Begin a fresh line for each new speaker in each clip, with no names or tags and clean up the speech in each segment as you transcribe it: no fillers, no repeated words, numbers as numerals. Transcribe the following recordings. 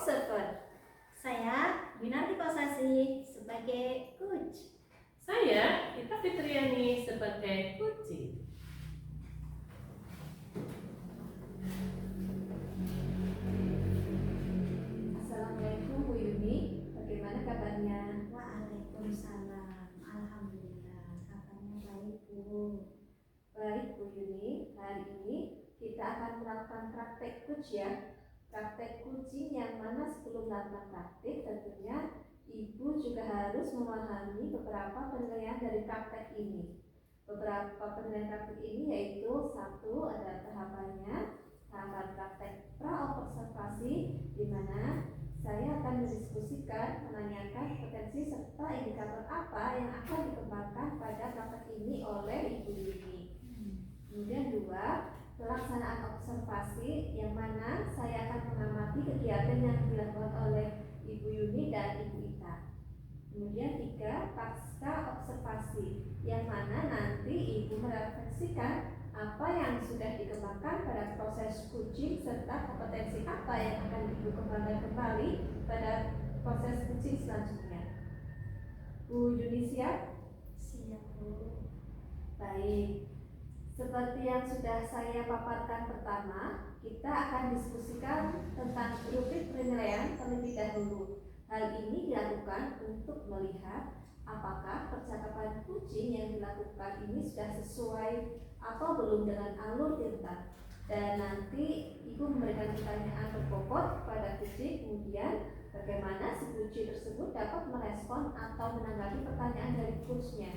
observer. Saya Winarti Kosasi sebagai coach.
Saya Ita Fitriani sebagai coaching.
Assalamualaikum Bu Yuni, bagaimana kabarnya?
Waalaikumsalam. Alhamdulillah, kabarnya baik Bu.
Baik Bu Yuni, hari ini kita akan melakukan praktek coach ya. Praktek coaching yang mana sebelum melakukan praktik tentunya Ibu juga harus memahami beberapa penilaian dari praktek ini. Beberapa penilaian praktek ini yaitu satu ada tahapan praktek pra-observasi, di mana saya akan mendiskusikan, menanyakan potensi serta indikator apa yang akan dikembangkan pada praktek ini oleh Ibu Yuni. Kemudian dua, pelaksanaan observasi yang mana saya akan mengamati kegiatan yang dilakukan oleh Ibu Yuni dan Ibu Ita. Kemudian tiga, pasca observasi yang mana nanti Ibu merefleksikan apa yang sudah dikembangkan pada proses coaching serta kompetensi apa yang akan Ibu kembangkan kembali pada proses coaching selanjutnya. Bu Yuni siap?
Siap Bu.
Baik. Seperti yang sudah saya paparkan pertama, kita akan diskusikan tentang rubrik penilaian terlebih dahulu. Hal ini dilakukan untuk melihat apakah percakapan coaching yang dilakukan ini sudah sesuai atau belum dengan alur cerita. Dan nanti Ibu memberikan pertanyaan berbobot pada coaching, kemudian bagaimana si coaching tersebut dapat merespon atau menanggapi pertanyaan dari coachnya.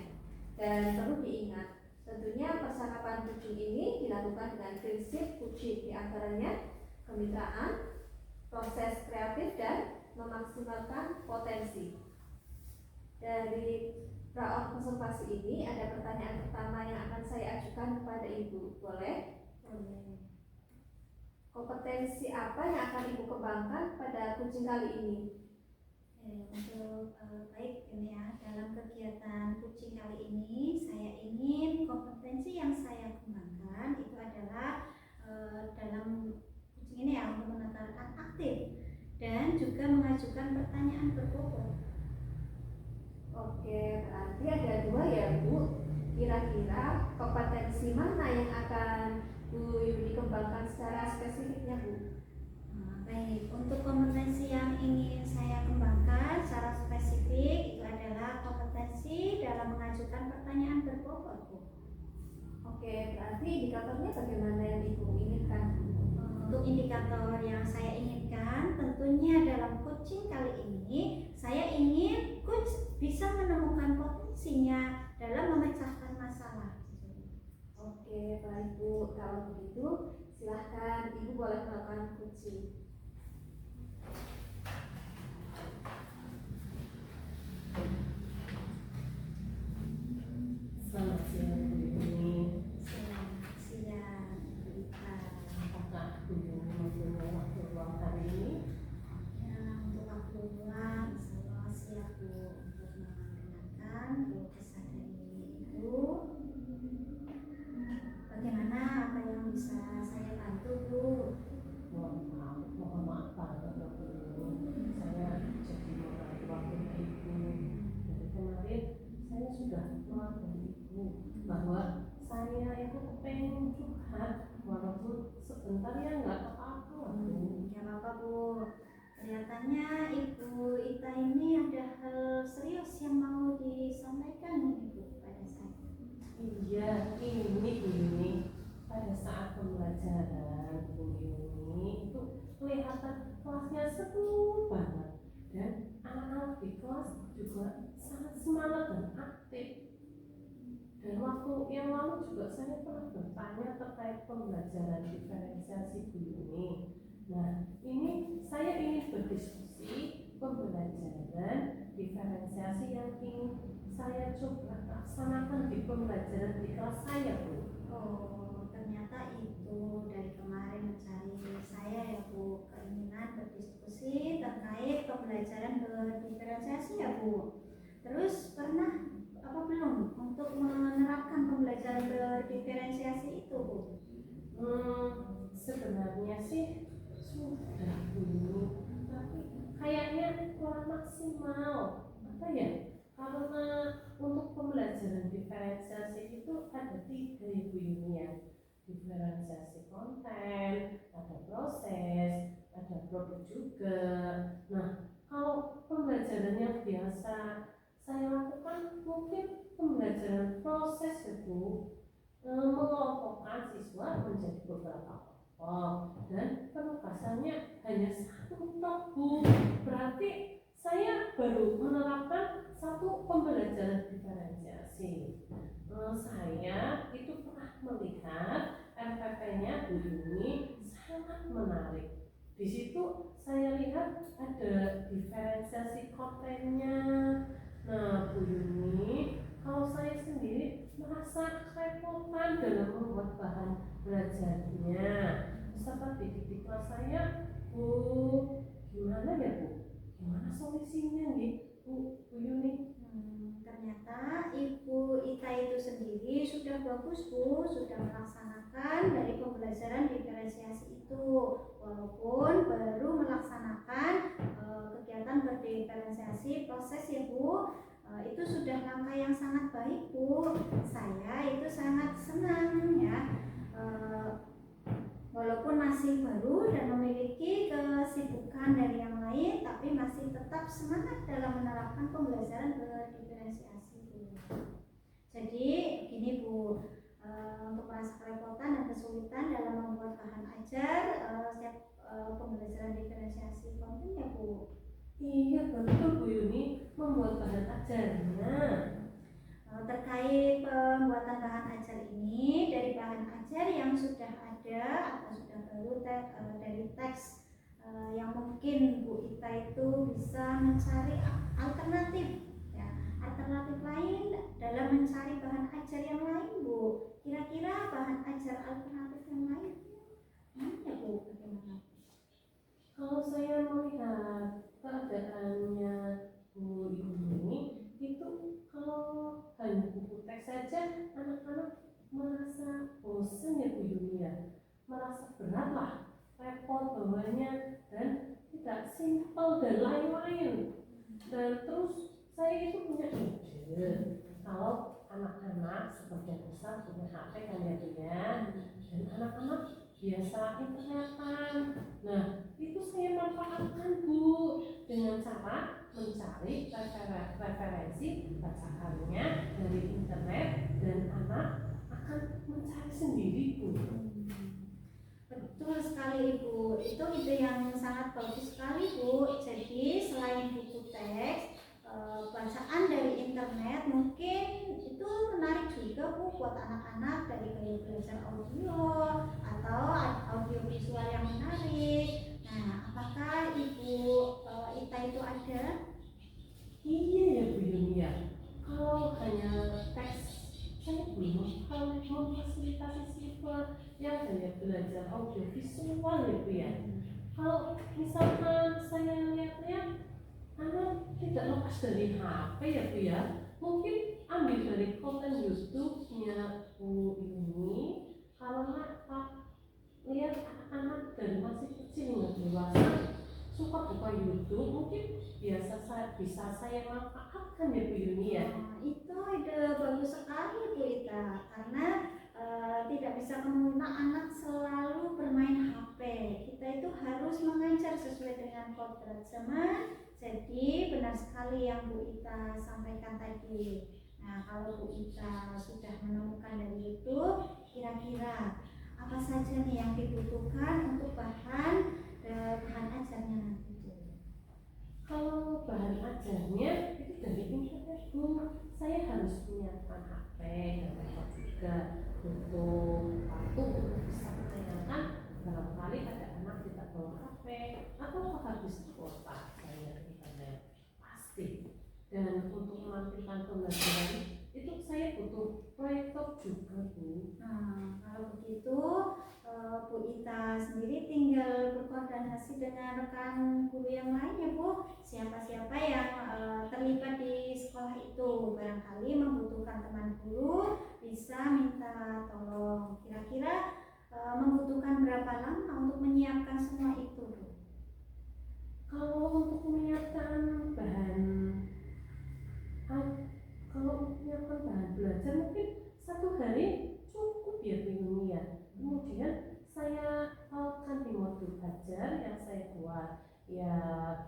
Dan perlu diingat, tentunya percakapan coaching ini dilakukan dengan prinsip coaching, diantaranya kemitraan, proses kreatif, dan memaksimalkan potensi. Dari pra-observasi ini ada pertanyaan pertama yang akan saya ajukan kepada Ibu. Boleh?
Boleh.
Kompetensi apa yang akan Ibu kembangkan pada coaching kali ini?
Baik ini ya, dalam kegiatan coaching kali ini saya ingin kompetensi yang saya kembangkan itu adalah dalam coaching ini ya untuk menekankan aktif dan juga mengajukan pertanyaan berbobot.
Oke, berarti ada dua ya Bu. Kira-kira kompetensi mana yang akan Bu Yuni kembangkan secara spesifiknya Bu?
Baik, untuk kompetensi yang ingin saya kembangkan secara spesifik itu adalah kompetensi dalam mengajukan pertanyaan berbobot Bu.
Oke, berarti indikatornya bagaimana yang Ibu inginkan?
Untuk indikator yang saya inginkan tentunya dalam coaching kali ini saya ingin coach bisa menemukan potensinya dalam memecahkan masalah.
Oke, baik Bu. Kalau begitu silahkan Ibu boleh melakukan coaching.
Selamat siang Bu Yuni.
Selamat siang Bu Ita.
Apakah Bu Yuni mempunyai waktu luang hari ini?
Ya, untuk waktu luang insya Allah siap Bu untuk mendengarkan keluh kesah dari Ibu. Bagaimana apa yang bisa saya bantu Bu?
Mohon maaf banget ya Bu Yuni. Saya jadi mengambil waktu Ibu. Dari kemarin saya sudah mengatakan Ibu bahwa saya itu pengen curhat walaupun sebentar ya nggak apa-apa Bu.
Ya apa Bu. Kelihatannya Ibu Ita ini ada hal serius yang mau disampaikan Ibu pada saya.
Iya, ini Bu Yuni. Pada saat pembelajaran Bu Yuni itu kelihatan kelasnya seru banget dan anak-anak di kelas juga sangat semangat dan aktif. Dan waktu yang lalu juga saya pernah bertanya terkait pembelajaran diferensiasi Bu Yuni. Nah, ini saya ingin berdiskusi pembelajaran diferensiasi yang ingin saya coba laksanakan di pembelajaran di kelas saya Bu.
Oh, ternyata itu dari kemarin mencari saya ya Bu, keinginan berdiskusi terkait pembelajaran berdiferensiasi ya Bu. Terus pernah apa belum untuk menerapkan pembelajaran berdiferensiasi itu Bu?
Sebenarnya sih sudah Bu, tapi kayaknya kurang maksimal. Apa ya? Karena untuk pembelajaran diferensiasi itu ada 3 ya Bu Yuni ya. Diferensiasi konten, ada proses, ada produk juga. Nah, kalau pembelajaran yang biasa saya lakukan mungkin pembelajaran proses ya Bu, mengelompokkan siswa menjadi beberapa kelompok dan penugasannya hanya 1 tok Bu. Berarti saya baru menerapkan 1 pembelajaran diferensiasi. Saya itu pernah melihat FPP-nya Bu Yuni sangat menarik. Di situ saya lihat ada diferensiasi kontennya. Nah, Bu Yuni, kalau saya sendiri merasa kerepotan dalam membuat bahan belajarnya. Seperti di kelas saya, Bu, gimana ya Bu? Gimana solusinya nih, Bu Yuni?
Ternyata Ibu Ita itu sendiri sudah bagus Bu, sudah melaksanakan dari pembelajaran diferensiasi itu, walaupun baru melaksanakan kegiatan berdiferensiasi proses ya Bu. Itu sudah langkah yang sangat baik Bu. Saya itu sangat senang ya, walaupun masih baru dan memiliki kesibukan dari yang lain, tapi masih tetap semangat dalam menerapkan pembelajaran berdiferensiasi Bu. Jadi gini Bu, untuk merasa kerepotan dan kesulitan dalam membuat bahan ajar setiap pembelajaran diferensiasi konten ya Bu.
Iya betul Bu Yuni, membuat bahan ajarnya.
Terkait pembuatan bahan ajar ini, dari bahan ajar yang sudah ada atau sudah baru dari teks yang mungkin Bu Ita itu bisa mencari alternatif ya, alternatif lain dalam mencari bahan ajar yang lain Bu. Kira-kira bahan ajar alternatif yang lain ya Bu, bagaimana?
Kalau saya melihat keadaannya Bu Yuni, itu kalau hanya buku teks saja anak-anak merasa bosan ya Bu Yuni ya, merasa berat lah, repot bawahnya dan tidak simpel dan lain-lain. Dan terus saya itu punya ide, kalau anak-anak sebagian besar punya HP kan ya Bu ya, dan anak-anak biasa internetan. Nah, itu saya manfaatkan Bu dengan cara mencari referensi bacaannya dari internet dan anak akan mencari sendiri Bu.
Betul sekali Ibu, itu ide yang sangat bagus sekali Bu. Jadi selain buku teks, bacaan dari internet mungkin itu menarik juga Bu buat anak-anak dari gaya belajar audio atau audio visual yang menarik. Nah, apakah Ibu Ita itu ada?
Iya ya Bu Yuni ya, kalau hanya teks saya belum memfasilitasi siswa yang hanya belajar audio visual ya Bu ya. Kalau misalkan saya lihat-lihat anak tidak lepas dari HP ya Bu ya, mungkin ambil dari konten YouTube-nya Bu Yuni. Kalau lihat anak-anak dari masih kecil hingga dewasa suka buka YouTube, mungkin bisa saya manfaatkan ya Bu Yuni ya.
Itu ide bagus sekali Bu Ita, karena tidak bisa kemungkinan anak selalu bermain HP. Kita itu harus mengajar sesuai dengan kodrat zaman. Jadi benar sekali yang Bu Ita sampaikan tadi. Nah, kalau Bu Ita sudah menemukan dari itu, kira-kira apa saja nih yang dibutuhkan untuk bahan ajarnya nanti?
Kalau bahan ajarnya itu dari internet Bu, saya harus menyiapkan HP dan laptop juga untuk bisa menanyakan barangkali ada anak tidak bawa HP atau habis kuota saya ke internet pasti. Dan untuk menampilkan pembelajaran itu saya butuh proyektor juga Bu.
Nah, kalau begitu Bu Ita sendiri tinggal berkoordinasi dengan rekan guru yang lain ya Bu. Siapa-siapa yang terlibat di sekolah itu, barangkali membutuhkan teman guru, bisa minta tolong. Kira-kira membutuhkan berapa lama untuk menyiapkan semua itu Bu?
Kalau untuk bahan kalau menyiapkan bahan belajar mungkin 1 hari cukup ya Bu Yuni ya. Kemudian saya kan di modul belajar yang saya buat ya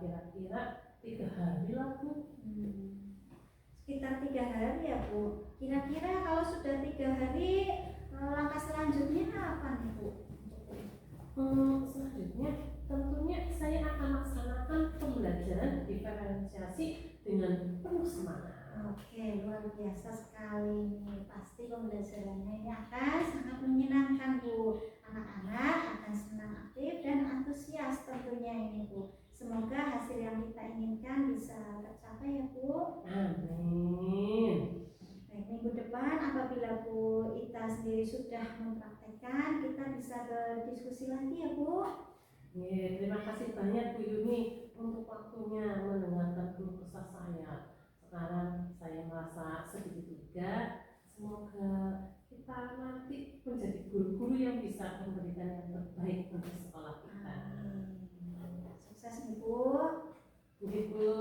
kira-kira 3 hari lah Bu.
Sekitar 3 hari ya Bu. Kira-kira kalau sudah 3 hari langkah selanjutnya apa nih Bu?
Selanjutnya tentunya saya akan laksanakan pembelajaran diferensiasi dengan penuh semangat.
Oke, luar biasa sekali nih. Pasti pembelajarannya ini akan sangat menyenangkan Bu. Anak-anak akan senang, aktif dan antusias tentunya ini Bu. Semoga hasil yang kita inginkan bisa tercapai ya Bu.
Amin.
Baik, minggu depan apabila Bu Ita sendiri sudah mempraktekkan, kita bisa berdiskusi lagi ya Bu.
Terima kasih banyak Bu Yuni untuk waktunya mendengarkan keluh kesah saya. Sekarang saya merasa sedikit lega. Semoga kita nanti menjadi guru-guru yang bisa memberikan yang terbaik untuk sekolah kita.
Sukses nih Bu.
Begitu.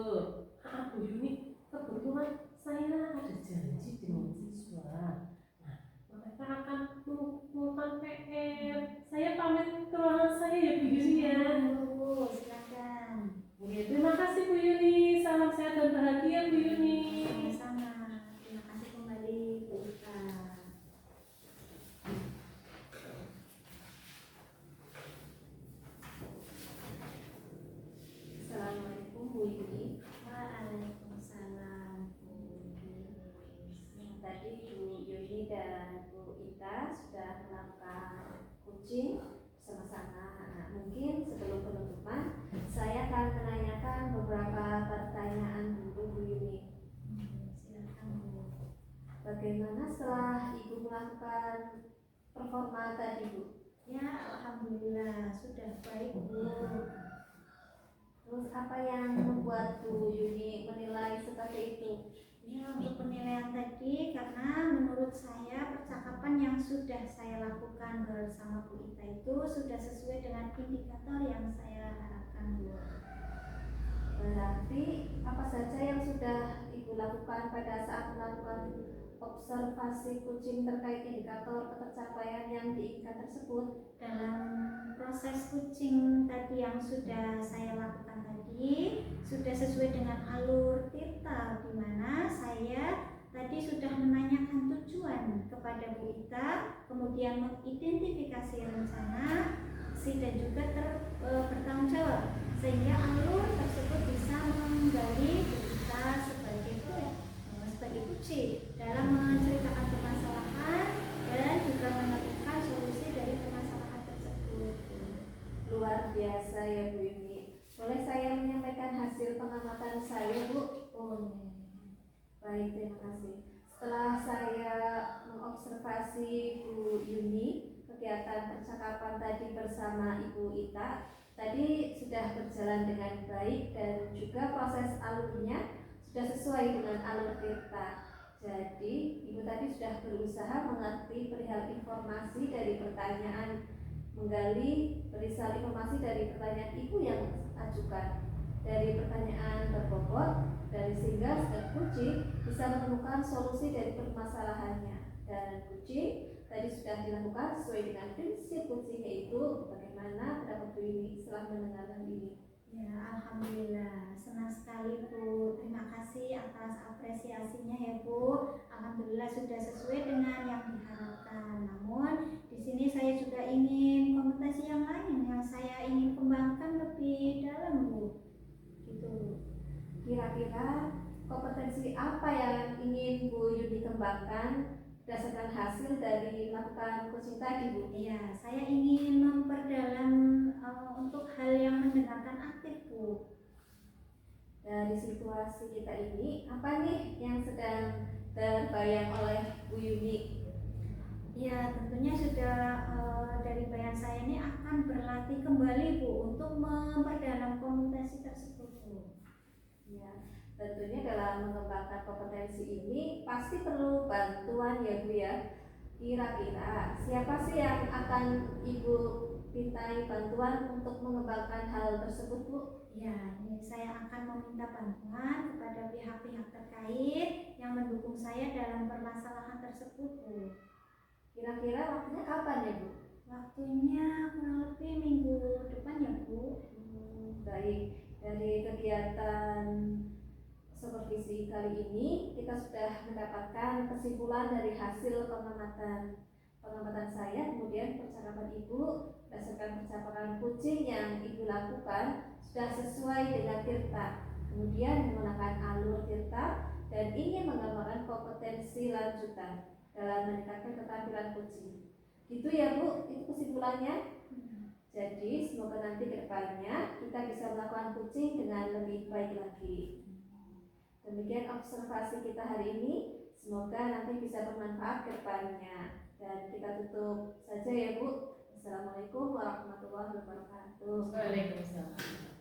Bu Yuni, kebetulan saya ada janji dengan siswa. Nah, mereka akan mengumpulkan PR. Saya pamit ke ruangan saya ya Bu Yuni ya.
Bu, silakan.
Terima kasih Bu Yuni. Salam sehat dan bahagia Bu Yuni.
Sama-sama. Terima kasih kembali Bu Ita.
Assalamualaikum Bu Yuni.
Waalaikumsalam Bu.
Tadi Bu Yuni dan Bu Ita sudah melakukan coaching bersama-sama. Nah, mungkin sebelum penutupan, saya akan menanyakan beberapa pertanyaan dulu Bu Yuni.
Silakan Bu.
Bagaimana setelah Ibu melakukan performa tadi Bu?
Ya, alhamdulillah sudah baik Bu.
Terus apa yang membuat Bu Yuni menilai seperti itu?
Ya, untuk penilaian tadi karena menurut saya percakapan yang sudah saya lakukan bersama Bu Ita itu sudah sesuai dengan indikator yang saya harapkan Bu.
Berarti apa saja yang sudah Ibu lakukan pada saat melakukan observasi kucing terkait indikator tercapaian yang diinginkan tersebut?
Dalam proses kucing tadi yang sudah saya lakukan tadi sudah sesuai dengan alur tirta, di mana saya tadi sudah menanyakan tujuan kepada Bu Ita, kemudian mengidentifikasi rencana aksi dan juga bertanggung jawab, sehingga alur tersebut bisa menggali Bu Ita sebagai kucing dalam menceritakan permasalahan dan juga menemukan solusi dari permasalahan tersebut.
Luar biasa ya Bu Yuni. Boleh saya menyampaikan hasil pengamatan saya Bu? Baik, terima kasih. Setelah saya mengobservasi Bu Yuni, kegiatan percakapan tadi bersama Ibu Ita tadi sudah berjalan dengan baik dan juga proses alurnya sudah sesuai dengan alur tirta. Jadi Ibu tadi sudah berusaha mengerti perihal informasi dari pertanyaan, menggali perihal informasi dari pertanyaan Ibu yang ajukan, dari pertanyaan berbobot, dari sehingga setiap kucing bisa menemukan solusi dari permasalahannya. Dan kucing tadi sudah dilakukan sesuai dengan prinsip kucing, yaitu bagaimana pendapat Bu Yuni setelah mendengar hal ini.
Ya, alhamdulillah senang sekali Bu. Terima kasih atas apresiasinya ya Bu. Alhamdulillah sudah sesuai dengan yang diharapkan. Namun di sini saya juga ingin kompetensi yang lain yang saya ingin kembangkan lebih dalam Bu. Gitu.
Kira-kira kompetensi apa yang ingin Bu Yuni kembangkan berdasarkan hasil dari melakukan coaching tadi Bu?
Iya, saya ingin memperdalam untuk hal yang mendengarkan aktif Bu.
Dari situasi kita ini, apa nih yang sedang terbayang oleh Bu Yuni?
Ya, tentunya sudah dari bayan saya ini akan berlatih kembali Bu untuk memperdalam kompetensi tersebut Bu.
Ya, tentunya dalam mengembangkan kompetensi ini pasti perlu bantuan ya Bu ya. Kira-kira siapa sih yang akan Ibu mintai bantuan untuk mengembangkan hal tersebut Bu?
Ya, ini saya akan meminta bantuan kepada pihak-pihak terkait yang mendukung saya dalam permasalahan tersebut, Bu.
Kira-kira waktunya kapan ya Bu?
Waktunya kurang lebih minggu depan ya, Bu.
Baik, dari kegiatan supervisi kali ini kita sudah mendapatkan kesimpulan dari hasil pengamatan saya, kemudian percakapan Ibu berdasarkan percakapan kucing yang Ibu lakukan sudah sesuai dengan Tirta, kemudian menggunakan alur Tirta dan ingin menggambarkan kompetensi lanjutan dalam meningkatkan keterampilan kucing. Gitu ya Bu, itu kesimpulannya. Jadi semoga nanti ke depannya kita bisa melakukan kucing dengan lebih baik lagi. Demikian observasi kita hari ini, semoga nanti bisa bermanfaat ke depannya. Dan kita tutup saja ya Bu. Assalamualaikum warahmatullahi wabarakatuh.
Waalaikumsalam.